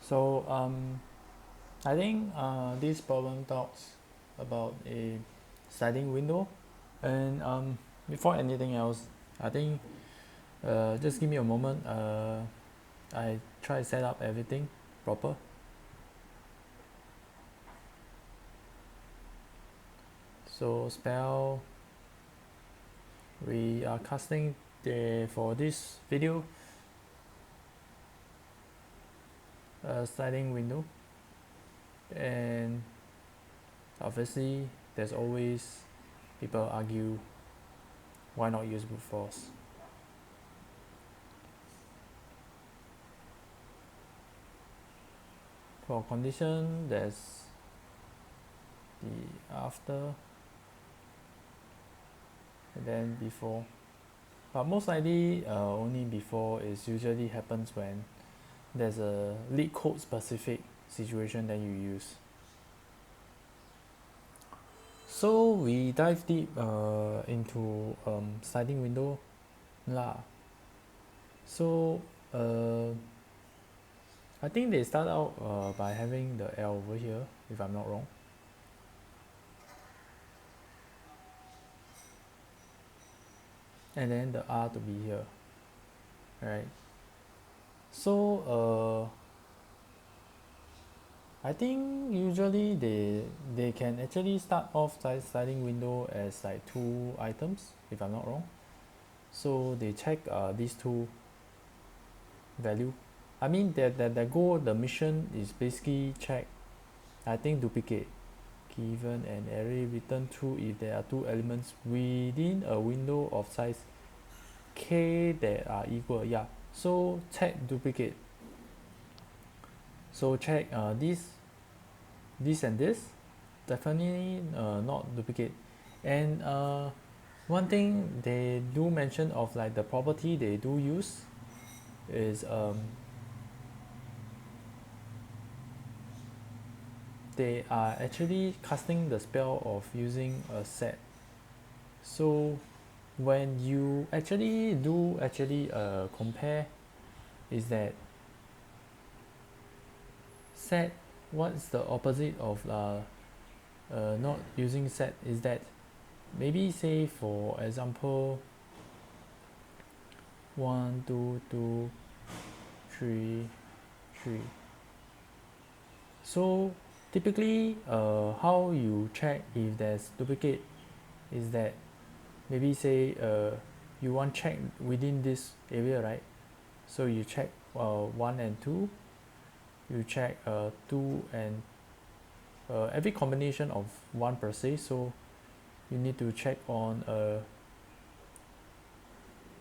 So I think this problem talks about a sliding window, and before anything else, I think just give me a moment. I try to set up everything proper. So spell, we are casting for this video a sliding window, and obviously there's always people argue why not use brute force. For condition, there's the after and then before, but most likely only before is usually happens when there's a leak code specific situation that you use. So we dive deep into sliding window lah. So I think they start out by having the L over here, if I'm not wrong. And then the R to be here, right? So I think usually they can actually start off sliding window as like 2 items, if I'm not wrong. So they check these 2 value. I mean the goal, the mission is basically check, I think, duplicate given an array return true if there are 2 elements within a window of size k that are equal. Yeah, so check duplicate. So check this and this, definitely not duplicate. And one thing they do mention of like the property they do use is they are actually casting the spell of using a set. So when you actually do compare, is that set, what's the opposite of not using set is that maybe say for example 1 2 2 3 3. So typically how you check if there's duplicate is that maybe say you want check within this area, right? So you check 1 and 2, you check 2 and every combination of 1 per se, so you need to check on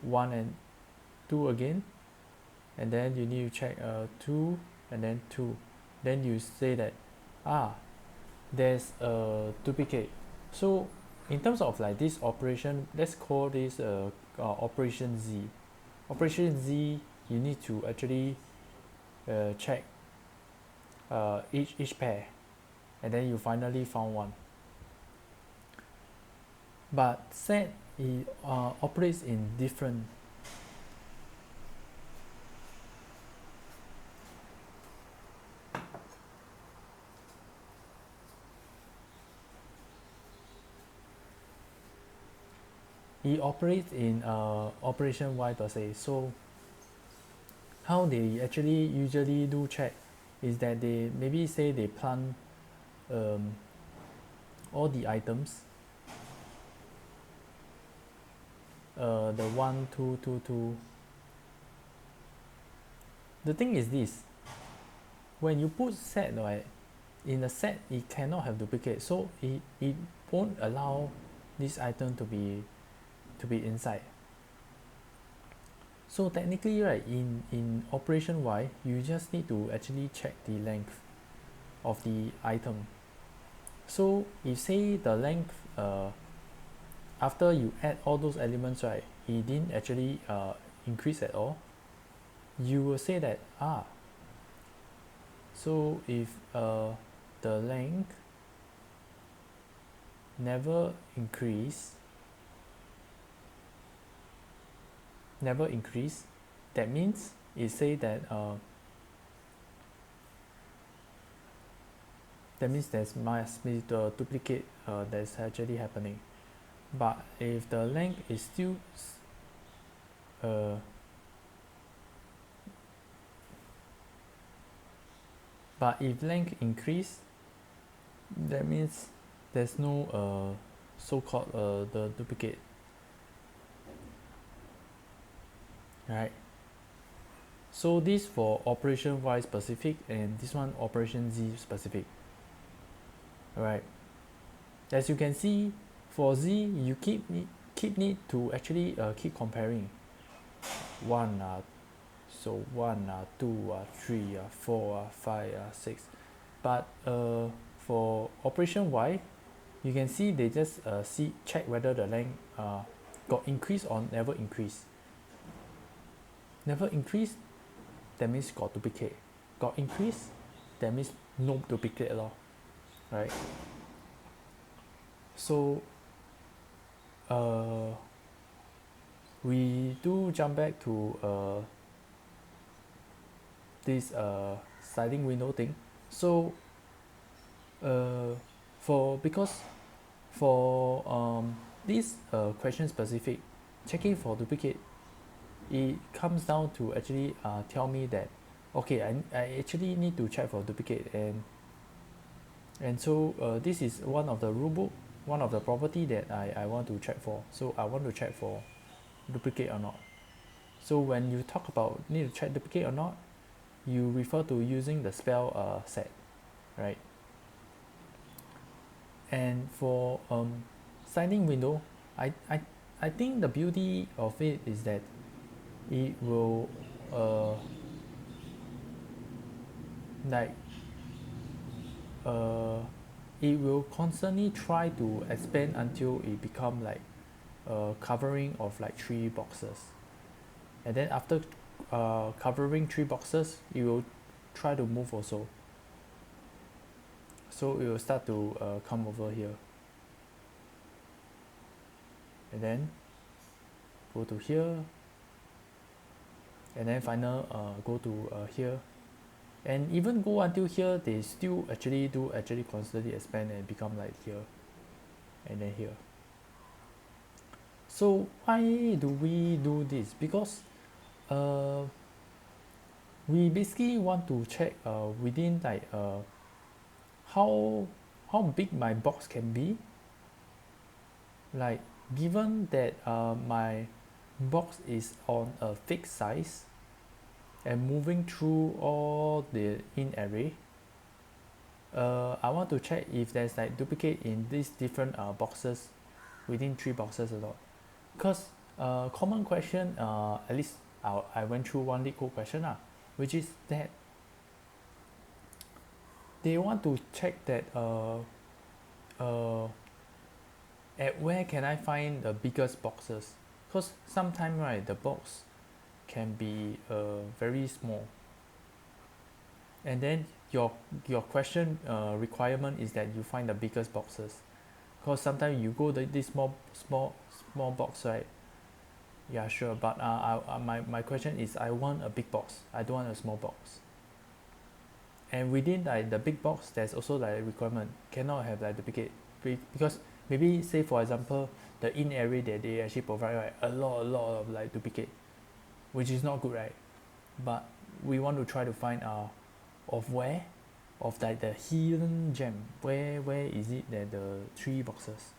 1 and 2 again, and then you need to check 2 and then 2. Then you say that there's a duplicate. So in terms of like this operation, let's call this operation Z. Operation Z, you need to actually check each pair, and then you finally found one. But set operates in different. It operates in operation Y per se. So how they actually usually do check is that they maybe say they plant all the items, the 1 2 2 2. The thing is this, when you put set, right, in a set it cannot have duplicate, so it won't allow this item to be inside. So technically, right, in operation Y, you just need to actually check the length of the item. So if say the length after you add all those elements, right, it didn't actually increase at all, you will say that so if the length never increase, that means it say that that means there must be the duplicate that's actually happening. But if the length is still uh, but if length increase, that means there's no so-called the duplicate, right? So this for operation Y specific and this one operation Z specific, right? As you can see, for Z you keep need to actually keep comparing one so 1 2 3 4 5 6, but for operation Y you can see they just check whether the length got increase or never increase. Never increase, that means got duplicate. Got increase, that means no duplicate at all, right? So we do jump back to this sliding window thing. So because for this question specific, checking for duplicate, it comes down to actually tell me that okay, I actually need to check for duplicate, and so this is one of the rulebook, one of the property that I want to check for. So I want to check for duplicate or not. So when you talk about need to check duplicate or not, you refer to using the spell set, right? And for sliding window, I think the beauty of it is that it will like it will constantly try to expand until it become like covering of like 3 boxes, and then after covering 3 boxes it will try to move also. So it will start to come over here, and then go to here, and then final go to here, and even go until here they still actually constantly expand and become like here and then here. So why do we do this? Because we basically want to check within like how big my box can be. Like given that my box is on a fixed size and moving through all the in array, I want to check if there's like duplicate in these different boxes within 3 boxes or not. Because common question, at least I went through one LeetCode question which is that they want to check that at where can I find the biggest boxes, because sometimes right the box can be very small, and then your question requirement is that you find the biggest boxes, because sometimes you go this small box, right? Yeah, sure, but my question is I want a big box, I don't want a small box. And within like the big box there's also like a requirement, cannot have like duplicate, because maybe say for example the in array that they actually provide, right, a lot of like duplicate, which is not good, right? But we want to try to find of where, of like the hidden gem, where is it that the 3 boxes.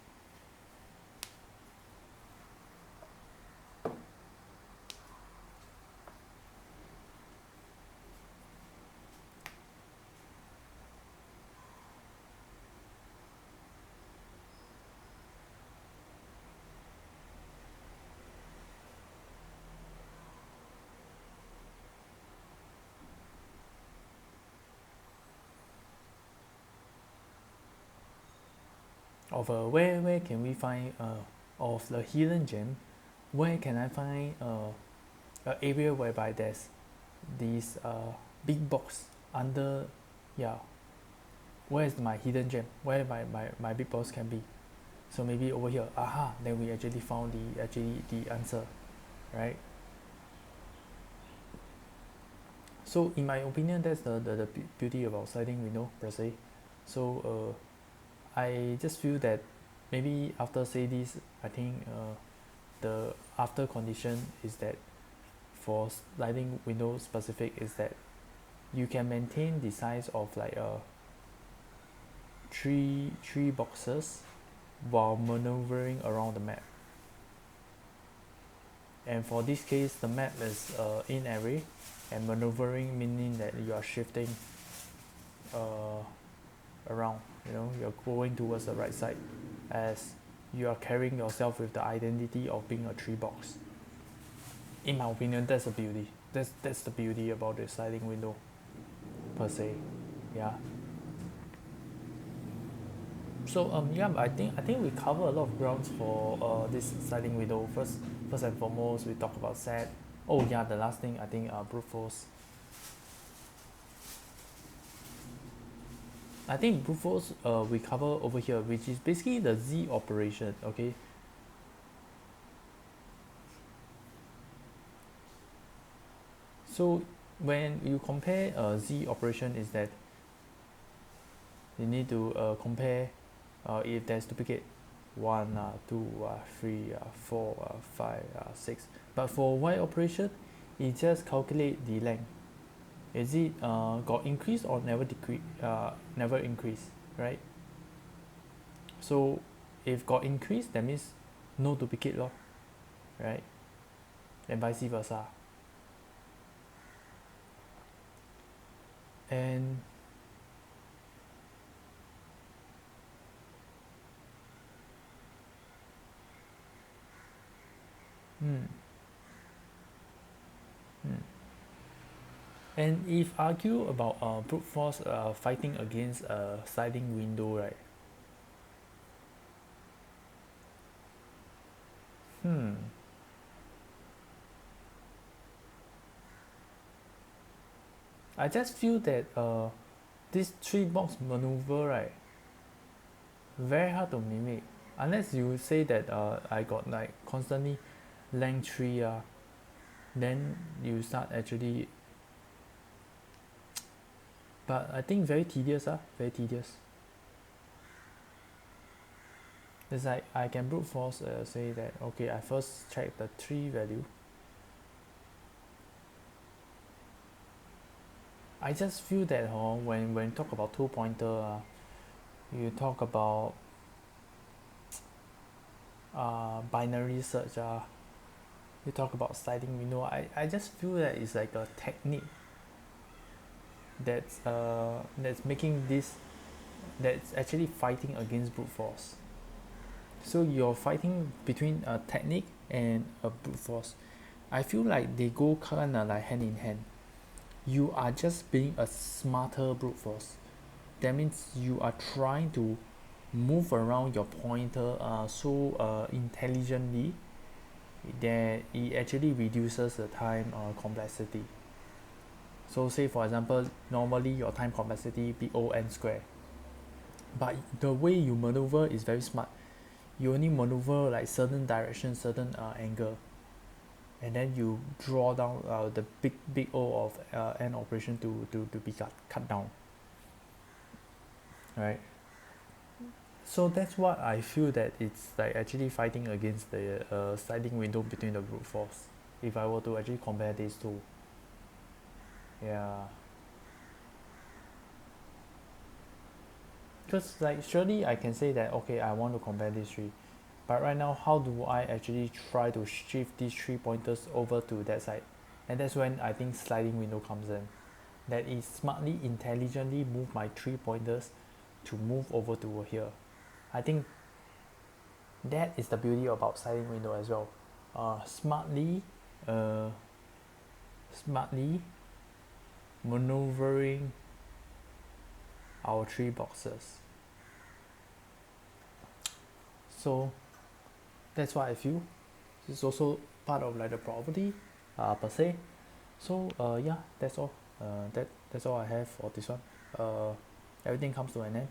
Of where can we find of the hidden gem, where can I find an area whereby there's this big box under, yeah, where is my hidden gem, where my big box can be. So maybe over here, aha, then we actually found the answer, right? So in my opinion, that's the beauty about sliding window per se. So I just feel that maybe after say this, I think the after condition is that for sliding window specific is that you can maintain the size of like three boxes while maneuvering around the map. And for this case, the map is in array, and maneuvering meaning that you are shifting uh, around, you're going towards the right side as you are carrying yourself with the identity of being a tree box. In my opinion, that's the beauty. That's the beauty about the sliding window per se. Yeah. So yeah, I think we cover a lot of grounds for this sliding window. First and foremost, we talk about set. Oh yeah, the last thing I think brute force. I think brute force we cover over here, which is basically the Z operation. Okay. So when you compare Z operation, is that you need to compare if there's duplicate 1, 2, 3, 4, 5, 6. But for Y operation, it just calculate the length. Is it got increase or never decrease? Never increase, right? So if got increase, that means no duplicate law, right? And vice versa. And hmm, hmm. And if argue about brute force fighting against a sliding window, right? Hmm. I just feel that this three box maneuver, right, very hard to mimic unless you say that I got like constantly length 3, then you start actually. But I think very tedious, very tedious. It's like I can brute force say that okay, I first check the 3 value. I just feel that when talk about 2-pointer, you talk about binary search, you talk about sliding window. I just feel that it's like a technique that's making this, that's actually fighting against brute force. So you're fighting between a technique and a brute force. I feel like they go kind of like hand in hand. You are just being a smarter brute force. That means you are trying to move around your pointer so intelligently that it actually reduces the time complexity. So say for example, normally your time complexity be O n square, but the way you maneuver is very smart. You only maneuver like certain direction, certain angle, and then you draw down the big O of n operation to be cut down, right? So that's what I feel that it's like actually fighting against the sliding window between the brute force. If I were to actually compare these two, yeah. Because like surely I can say that okay, I want to compare these three, but right now how do I actually try to shift these 3 pointers over to that side? And that's when I think sliding window comes in. That is smartly, intelligently move my 3 pointers to move over to here. I think that is the beauty about sliding window as well. Smartly, uh, smartly maneuvering our 3 boxes. So that's what I feel. It's also part of like the property per se. So yeah, that's all. That's all I have for this one. Everything comes to an end.